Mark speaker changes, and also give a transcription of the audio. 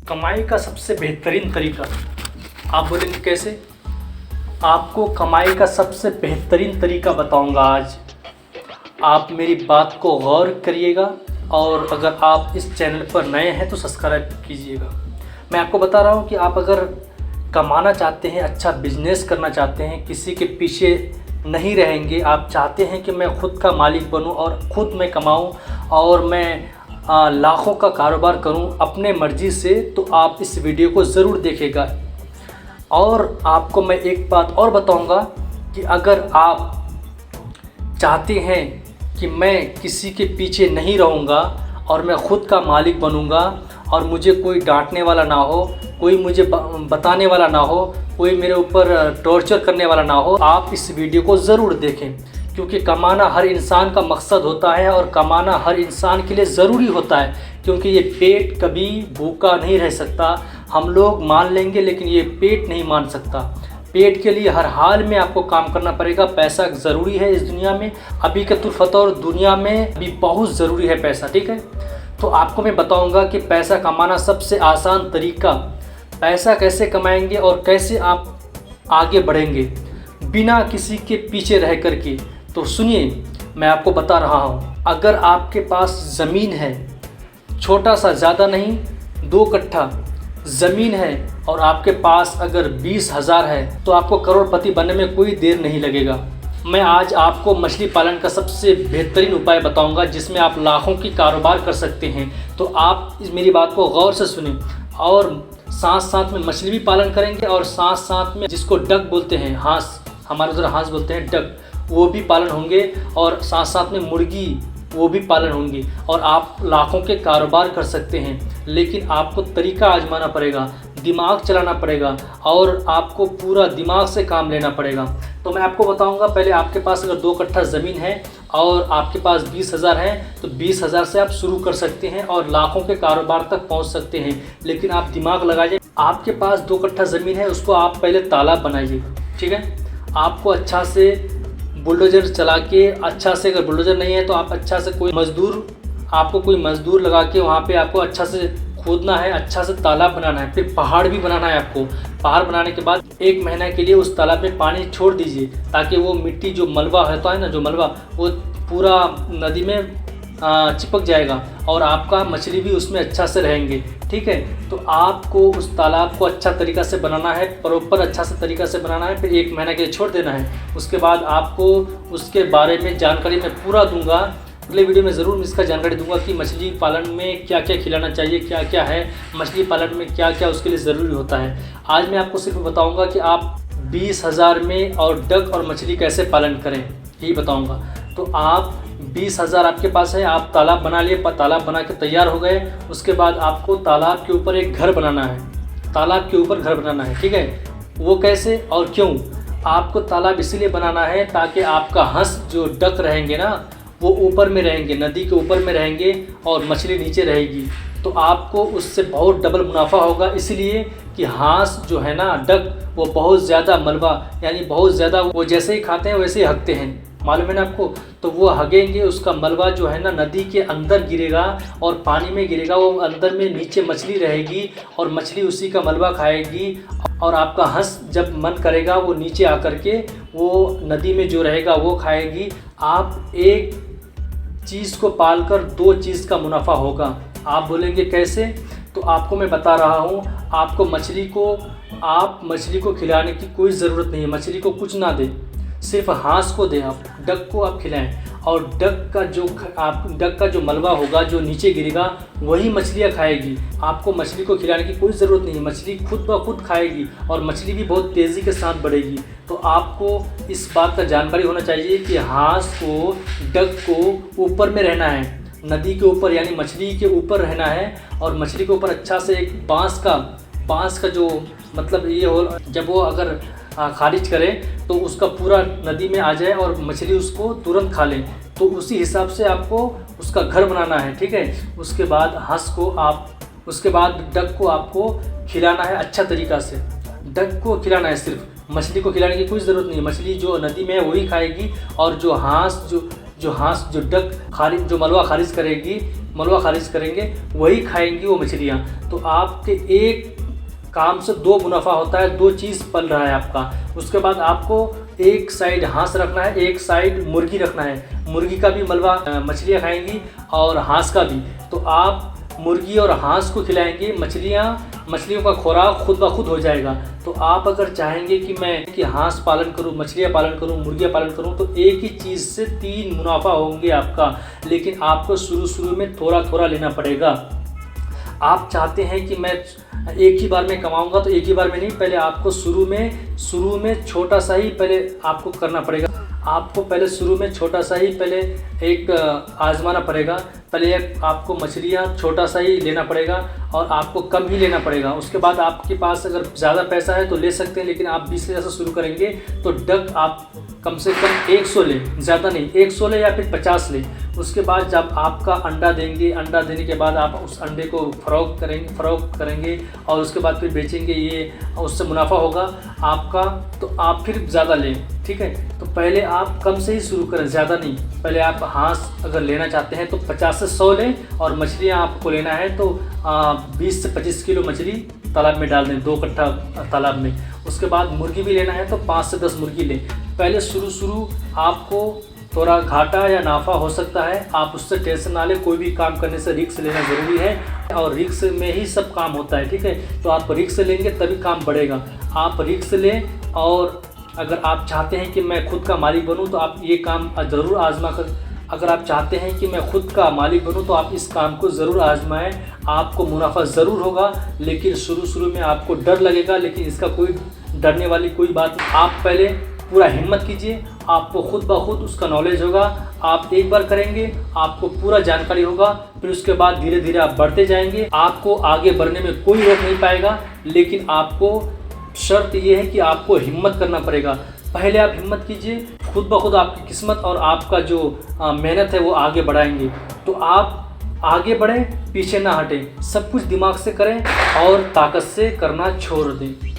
Speaker 1: कमाई का सबसे बेहतरीन तरीका। आप बोलेंगे कैसे? आपको कमाई का सबसे बेहतरीन तरीका बताऊंगा आज। आप मेरी बात को गौर करिएगा और अगर आप इस चैनल पर नए हैं तो सब्सक्राइब कीजिएगा। मैं आपको बता रहा हूं कि आप अगर कमाना चाहते हैं, अच्छा बिजनेस करना चाहते हैं, किसी के पीछे नहीं रहेंगे, आप चाहते हैं कि मैं खुद का मालिक बनूं और ख़ुद मैं कमाऊं और मैं लाखों का कारोबार करूं अपने मर्ज़ी से, तो आप इस वीडियो को ज़रूर देखिएगा। और आपको मैं एक बात और बताऊंगा कि अगर आप चाहते हैं कि मैं किसी के पीछे नहीं रहूंगा और मैं ख़ुद का मालिक बनूंगा और मुझे कोई डांटने वाला ना हो, कोई मुझे बताने वाला ना हो, कोई मेरे ऊपर टॉर्चर करने वाला ना हो, आप इस वीडियो को ज़रूर देखें। क्योंकि कमाना हर इंसान का मकसद होता है और कमाना हर इंसान के लिए ज़रूरी होता है, क्योंकि ये पेट कभी भूखा नहीं रह सकता। हम लोग मान लेंगे लेकिन ये पेट नहीं मान सकता। पेट के लिए हर हाल में आपको काम करना पड़ेगा। पैसा ज़रूरी है इस दुनिया में, अभी के तुरफतौर दुनिया में अभी बहुत ज़रूरी है पैसा, ठीक है। तो आपको मैं बताऊंगा कि पैसा कमाना सबसे आसान तरीका, पैसा कैसे कमाएंगे और कैसे आप आगे बढ़ेंगे बिना किसी के पीछे रह कर के। तो सुनिए, मैं आपको बता रहा हूँ। अगर आपके पास ज़मीन है, छोटा सा, ज़्यादा नहीं, 2 कट्ठा ज़मीन है और आपके पास अगर 20,000 है तो आपको करोड़पति बनने में कोई देर नहीं लगेगा। मैं आज आपको मछली पालन का सबसे बेहतरीन उपाय बताऊंगा जिसमें आप लाखों की कारोबार कर सकते हैं। तो आप मेरी बात को गौर से सुनें और साथ साथ में मछली भी पालन करेंगे और साथ साथ में जिसको डक बोलते हैं, हाँस, हमारे उधर हाँस बोलते हैं, डक, वो भी पालन होंगे और साथ साथ में मुर्गी, वो भी पालन होंगे और आप लाखों के कारोबार कर सकते हैं। लेकिन आपको तरीका आजमाना पड़ेगा, दिमाग चलाना पड़ेगा और आपको पूरा दिमाग से काम लेना पड़ेगा। तो मैं आपको बताऊंगा, पहले आपके पास अगर 2 कट्ठा ज़मीन है और आपके पास 20,000 है तो 20,000 से आप शुरू कर सकते हैं और लाखों के कारोबार तक पहुंच सकते हैं। लेकिन आप दिमाग लगाइए, आपके पास 2 कट्ठा ज़मीन है, उसको आप पहले तालाब बनाइए, ठीक है। आपको अच्छा से बुलडोज़र चला के, अच्छा से, अगर बुलडोज़र नहीं है तो आप अच्छा से कोई मज़दूर लगा के वहाँ पे आपको अच्छा से खोदना है, अच्छा से तालाब बनाना है, फिर पहाड़ भी बनाना है आपको। पहाड़ बनाने के बाद 1 महीना के लिए उस तालाब में पानी छोड़ दीजिए ताकि वो मिट्टी, जो मलबा होता है ना, जो मलबा, वो पूरा नदी में चिपक जाएगा और आपका मछली भी उसमें अच्छा से रहेंगे, ठीक है। तो आपको उस तालाब को अच्छा तरीक़ा से बनाना है, प्रॉपर अच्छा से तरीक़ा से बनाना है, फिर 1 महीना के लिए छोड़ देना है। उसके बाद आपको उसके बारे में जानकारी मैं पूरा दूंगा, अगले वीडियो में ज़रूर इसका जानकारी दूंगा कि मछली पालन में क्या क्या खिलाना चाहिए, क्या क्या है मछली पालन में, क्या क्या उसके लिए ज़रूरी होता है। आज मैं आपको सिर्फ बताऊँगा कि आप 20,000 में और डक और मछली कैसे पालन करें, यही बताऊँगा। तो आप 20,000 आपके पास है, आप तालाब बना लिए, तालाब बना के तैयार हो गए। उसके बाद आपको तालाब के ऊपर एक घर बनाना है, तालाब के ऊपर घर बनाना है, ठीक है। वो कैसे और क्यों? आपको तालाब इसीलिए बनाना है ताकि आपका हंस, जो डक रहेंगे ना, वो ऊपर में रहेंगे, नदी के ऊपर में रहेंगे और मछली नीचे रहेगी। तो आपको उससे बहुत डबल मुनाफा होगा, इसलिए कि हाँस जो है ना, डक, वो बहुत ज़्यादा मलबा, यानी बहुत ज़्यादा, वो जैसे ही खाते हैं वैसे ही हगते हैं, मालूम है ना आपको। तो वो हगेंगे, उसका मलबा जो है ना नदी के अंदर गिरेगा और पानी में गिरेगा, वो अंदर में नीचे मछली रहेगी और मछली उसी का मलबा खाएगी और आपका हंस जब मन करेगा वो नीचे आकर के वो नदी में जो रहेगा वो खाएगी। आप एक चीज़ को पालकर 2 चीज़ का मुनाफा होगा। आप बोलेंगे कैसे? तो आपको मैं बता रहा हूँ। आपको मछली को खिलाने की कोई ज़रूरत नहीं है, मछली को कुछ ना दें, सिर्फ हाँस को दें, आप डक को आप खिलाएं और डक का जो मलबा होगा, जो नीचे गिरेगा, वही मछलियाँ खाएगी। आपको मछली को खिलाने की कोई ज़रूरत नहीं है, मछली खुद ब खुद खाएगी और मछली भी बहुत तेज़ी के साथ बढ़ेगी। तो आपको इस बात का जानकारी होना चाहिए कि हाँस को, डक को ऊपर में रहना है, नदी के ऊपर, यानी मछली के ऊपर रहना है और मछली के ऊपर अच्छा से एक बाँस का जो मतलब ये हो, जब वो अगर खारिज करे तो उसका पूरा नदी में आ जाए और मछली उसको तुरंत खा ले। तो उसी हिसाब से आपको उसका घर बनाना है, ठीक है। उसके बाद उसके बाद डक को आपको खिलाना है अच्छा तरीक़ा से, डक को खिलाना है सिर्फ, मछली को खिलाने की कोई ज़रूरत नहीं है। मछली जो नदी में है वही खाएगी और जो डक खारिज, जो मलबा खारिज करेगी, मलबा खारिज करेंगे, वही खाएंगी वो मछलियाँ। तो आपके एक काम से दो मुनाफा होता है, दो चीज़ पल रहा है आपका। उसके बाद आपको एक साइड हांस रखना है, एक साइड मुर्गी रखना है। मुर्गी का भी मलबा मछलियाँ खाएंगी और हांस का भी। तो आप मुर्गी और हांस को खिलाएंगे, मछलियों का खुराक खुद ब खुद हो जाएगा। तो आप अगर चाहेंगे कि मैं कि हांस पालन करूं, मछलियां पालन करूं, मुर्गियां पालन करूं, तो एक ही चीज़ से 3 मुनाफा होंगे आपका। लेकिन आपको शुरू में थोड़ा थोड़ा लेना पड़ेगा। आप चाहते हैं कि मैं एक ही बार में कमाऊंगा, तो एक ही बार में नहीं, पहले आपको शुरू में छोटा सा ही पहले आपको करना पड़ेगा। आपको पहले शुरू में छोटा सा ही पहले एक आजमाना पड़ेगा। पहले एक आपको मछलियाँ छोटा सा ही लेना पड़ेगा और आपको कम ही लेना पड़ेगा। उसके बाद आपके पास अगर ज़्यादा पैसा है तो ले सकते हैं, लेकिन आप 20 से ज़्यादा शुरू करेंगे तो डक आप कम से कम 100 लें, ज़्यादा नहीं, 100 लें या फिर 50 लें। उसके बाद जब आपका अंडा देंगे, अंडा देने के बाद आप उस अंडे को फ़रोख्त करेंगे और उसके बाद फिर बेचेंगे, ये उससे मुनाफा होगा आपका। तो आप फिर ज़्यादा लें, ठीक है। तो पहले आप कम से ही शुरू करें, ज़्यादा नहीं। पहले आप हांस अगर लेना चाहते हैं तो 50 से 100 लें, और मछलियाँ आपको लेना है तो 20 से 25 किलो मछली तालाब में डाल दें, 2 कट्ठा तालाब में। उसके बाद मुर्गी भी लेना है तो 5 से 10 मुर्गी लें। पहले शुरू आपको थोड़ा घाटा या नाफा हो सकता है, आप उससे टेंशन ना लें। कोई भी काम करने से रिस्क लेना ज़रूरी है और रिस्क में ही सब काम होता है, ठीक है। तो आप रिस्क लेंगे तभी काम बढ़ेगा। आप रिस्क लें, और अगर आप चाहते हैं कि मैं खुद का मालिक बनूं तो आप ये काम ज़रूर आजमा कर। अगर आप चाहते हैं कि मैं खुद का मालिक बनूं तो आप इस काम को ज़रूर आजमाएं। आपको मुनाफा ज़रूर होगा, लेकिन शुरू में आपको डर लगेगा, लेकिन इसका कोई डरने वाली कोई बात नहीं। आप पहले पूरा हिम्मत कीजिए, आपको खुद ब खुद उसका नॉलेज होगा। आप एक बार करेंगे, आपको पूरा जानकारी होगा, फिर उसके बाद धीरे धीरे आप बढ़ते जाएंगे। आपको आगे बढ़ने में कोई रोक नहीं पाएगा, लेकिन आपको शर्त ये है कि आपको हिम्मत करना पड़ेगा। पहले आप हिम्मत कीजिए, खुद ब खुद आपकी किस्मत और आपका जो मेहनत है वो आगे बढ़ाएंगे। तो आप आगे बढ़ें, पीछे ना हटें, सब कुछ दिमाग से करें और ताकत से करना छोड़ दें।